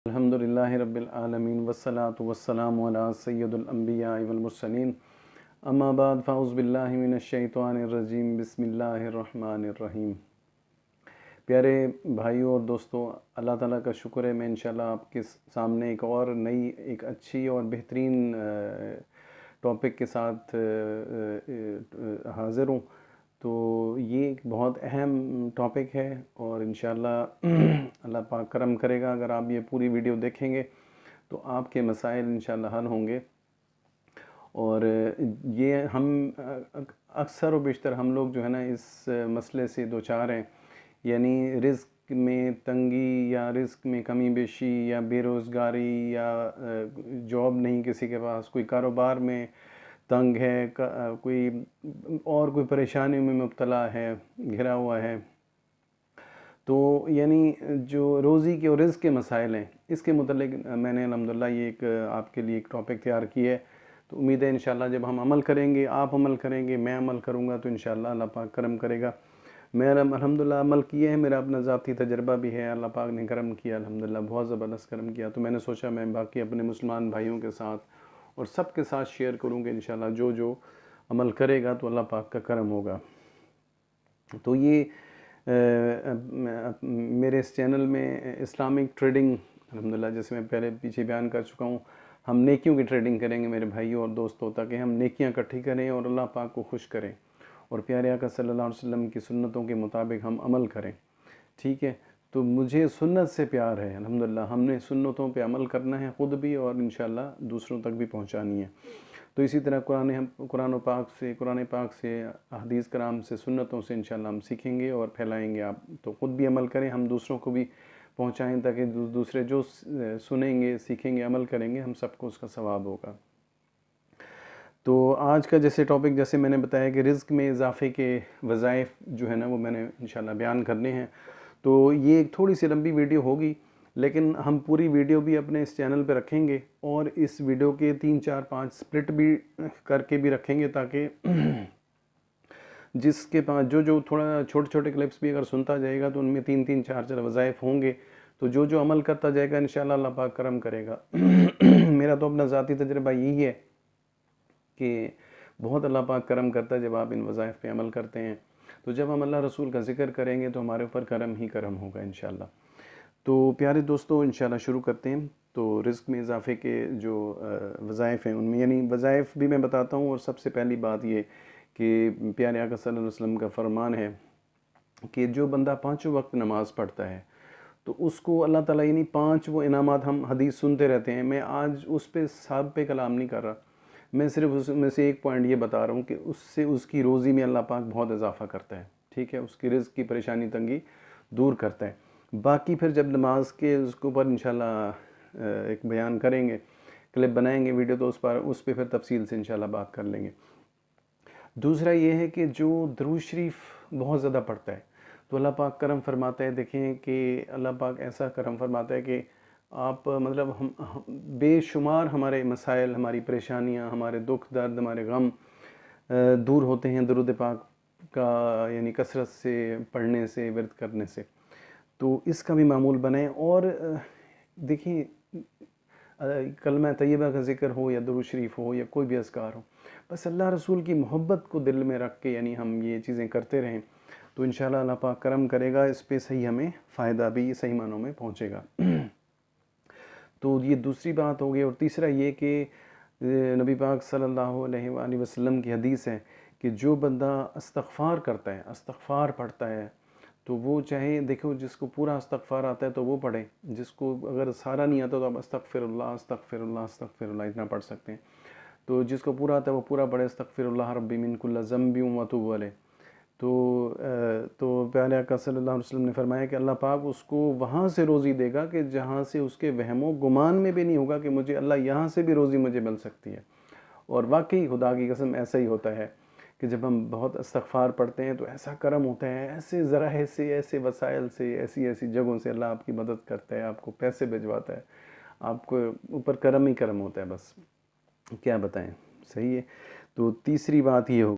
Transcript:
الحمدللہ رب العالمین والصلاة والسلام علی سید الانبیاء والمرسلین اما بعد فاعوذ باللہ من الشیطان الرجیم بسم اللہ الرحمن الرحیم۔ پیارے بھائیوں اور دوستوں، اللہ تعالیٰ کا شکر ہے، میں انشاءاللہ آپ کے سامنے ایک اور نئی ایک اچھی اور بہترین ٹاپک کے ساتھ حاضر ہوں۔ تو یہ ایک بہت اہم ٹاپک ہے اور انشاءاللہ اللہ پاک کرم کرے گا، اگر آپ یہ پوری ویڈیو دیکھیں گے تو آپ کے مسائل انشاءاللہ حل ہوں گے۔ اور یہ ہم اکثر و بیشتر ہم لوگ جو ہے نا اس مسئلے سے دوچار ہیں، یعنی رزق میں تنگی یا رزق میں کمی بیشی یا بے روزگاری یا جاب نہیں کسی کے پاس، کوئی کاروبار میں تنگ ہے، کوئی پریشانی میں مبتلا ہے، گھرا ہوا ہے۔ تو یعنی جو روزی کے اور رزق کے مسائل ہیں، اس کے متعلق میں نے الحمدللہ یہ ایک آپ کے لیے ایک ٹاپک تیار کی ہے۔ تو امید ہے انشاءاللہ جب ہم عمل کریں گے، آپ عمل کریں گے، میں عمل کروں گا، تو انشاءاللہ اللہ پاک کرم کرے گا۔ میں الحمدللہ عمل کیے ہیں، میرا اپنا ذاتی تجربہ بھی ہے، اللہ پاک نے کرم کیا، الحمدللہ بہت زبردست کرم کیا۔ تو میں نے سوچا میں باقی اپنے مسلمان بھائیوں کے ساتھ اور سب کے ساتھ شیئر کروں گے، انشاءاللہ جو عمل کرے گا تو اللہ پاک کا کرم ہوگا۔ تو یہ میرے اس چینل میں اسلامک ٹریڈنگ، الحمدللہ جیسے میں پہلے پیچھے بیان کر چکا ہوں، ہم نیکیوں کی ٹریڈنگ کریں گے میرے بھائیوں اور دوستوں، تاکہ ہم نیکیاں اکٹھی کریں اور اللہ پاک کو خوش کریں اور پیارے آقا صلی اللہ علیہ وسلم کی سنتوں کے مطابق ہم عمل کریں، ٹھیک ہے۔ تو مجھے سنت سے پیار ہے، الحمدللہ ہم نے سنتوں پہ عمل کرنا ہے خود بھی اور انشاءاللہ دوسروں تک بھی پہنچانی ہے۔ تو اسی طرح قرآن پاک سے احادیث کرام سے سنتوں سے انشاءاللہ ہم سیکھیں گے اور پھیلائیں گے۔ آپ تو خود بھی عمل کریں، ہم دوسروں کو بھی پہنچائیں، تاکہ دوسرے جو سنیں گے، سیکھیں گے، عمل کریں گے، ہم سب کو اس کا ثواب ہوگا۔ تو آج کا ٹاپک جیسے میں نے بتایا کہ رزق میں اضافے کے وظائف جو ہے نا وہ میں نے انشاءاللہ بیان کرنے ہیں۔ تو یہ ایک تھوڑی سی لمبی ویڈیو ہوگی، لیکن ہم پوری ویڈیو بھی اپنے اس چینل پہ رکھیں گے اور اس ویڈیو کے 3 4 5 سپلٹ بھی کر کے بھی رکھیں گے، تاکہ جس کے پاس جو تھوڑا چھوٹے کلپس بھی اگر سنتا جائے گا تو ان میں 3 3 4 4 وظائف ہوں گے، تو جو عمل کرتا جائے گا انشاءاللہ اللہ پاک کرم کرے گا۔ میرا تو اپنا ذاتی تجربہ یہی ہے کہ بہت اللہ پاک کرم کرتا ہے جب آپ ان وظائف پہ عمل کرتے ہیں۔ تو جب ہم اللہ رسول کا ذکر کریں گے تو ہمارے اوپر کرم ہی کرم ہوگا انشاءاللہ۔ تو پیارے دوستو انشاءاللہ شروع کرتے ہیں۔ تو رزق میں اضافے کے جو وظائف ہیں ان میں، یعنی وظائف بھی میں بتاتا ہوں، اور سب سے پہلی بات یہ کہ پیارے آقا صلی اللہ علیہ وسلم کا فرمان ہے کہ جو بندہ 5 وقت نماز پڑھتا ہے تو اس کو اللہ تعالیٰ، یعنی 5 وہ انعامات ہم حدیث سنتے رہتے ہیں، میں آج اس پہ سب پہ کلام نہیں کر رہا، میں صرف اس میں سے ایک پوائنٹ یہ بتا رہا ہوں کہ اس سے اس کی روزی میں اللہ پاک بہت اضافہ کرتا ہے، ٹھیک ہے، اس کی رزق کی پریشانی تنگی دور کرتا ہے۔ باقی پھر جب نماز کے اس کے اوپر انشاءاللہ ایک بیان کریں گے، کلپ بنائیں گے ویڈیو، تو اس پہ پھر تفصیل سے انشاءاللہ بات کر لیں گے۔ دوسرا یہ ہے کہ جو درود شریف بہت زیادہ پڑھتا ہے تو اللہ پاک کرم فرماتا ہے۔ دیکھیں کہ اللہ پاک ایسا کرم فرماتا ہے کہ آپ مطلب بے شمار ہمارے مسائل، ہماری پریشانیاں، ہمارے دکھ درد، ہمارے غم دور ہوتے ہیں درود پاک کا، یعنی کثرت سے پڑھنے سے، ورد کرنے سے۔ تو اس کا بھی معمول بنائیں۔ اور دیکھیں کلمہ طیبہ کا ذکر ہو یا درود شریف ہو یا کوئی بھی اذکار ہو، بس اللہ رسول کی محبت کو دل میں رکھ کے یعنی ہم یہ چیزیں کرتے رہیں تو انشاءاللہ اللہ پاک کرم کرے گا، اس پہ صحیح ہمیں فائدہ بھی صحیح معنوں میں پہنچے گا۔ تو یہ دوسری بات ہوگی۔ اور تیسرا یہ کہ نبی پاک صلی اللہ علیہ وآلہ وسلم کی حدیث ہے کہ جو بندہ استغفار کرتا ہے، استغفار پڑھتا ہے، تو وہ چاہے دیکھو جس کو پورا استغفار آتا ہے تو وہ پڑھے، جس کو اگر سارا نہیں آتا تو آپ استغفر اللہ استغفر اللہ استغفر اللہ اتنا پڑھ سکتے ہیں۔ تو جس کو پورا آتا ہے وہ پورا پڑھے، استغفر اللہ ربی من کل ذنب واتوب الیہ۔ تو پیارے آقا صلی اللہ علیہ وسلم نے فرمایا کہ اللہ پاک اس کو وہاں سے روزی دے گا کہ جہاں سے اس کے وہم و گمان میں بھی نہیں ہوگا کہ مجھے اللہ یہاں سے بھی روزی مجھے مل سکتی ہے۔ اور واقعی خدا کی قسم ایسا ہی ہوتا ہے کہ جب ہم بہت استغفار پڑھتے ہیں تو ایسا کرم ہوتا ہے، ایسے ذرائع سے، ایسے وسائل سے، ایسی جگہوں سے اللہ آپ کی مدد کرتا ہے، آپ کو پیسے بھجواتا ہے، آپ کو اوپر کرم ہی کرم ہوتا ہے، بس کیا بتائیں، صحیح ہے۔ تو تیسری بات یہ ہوگی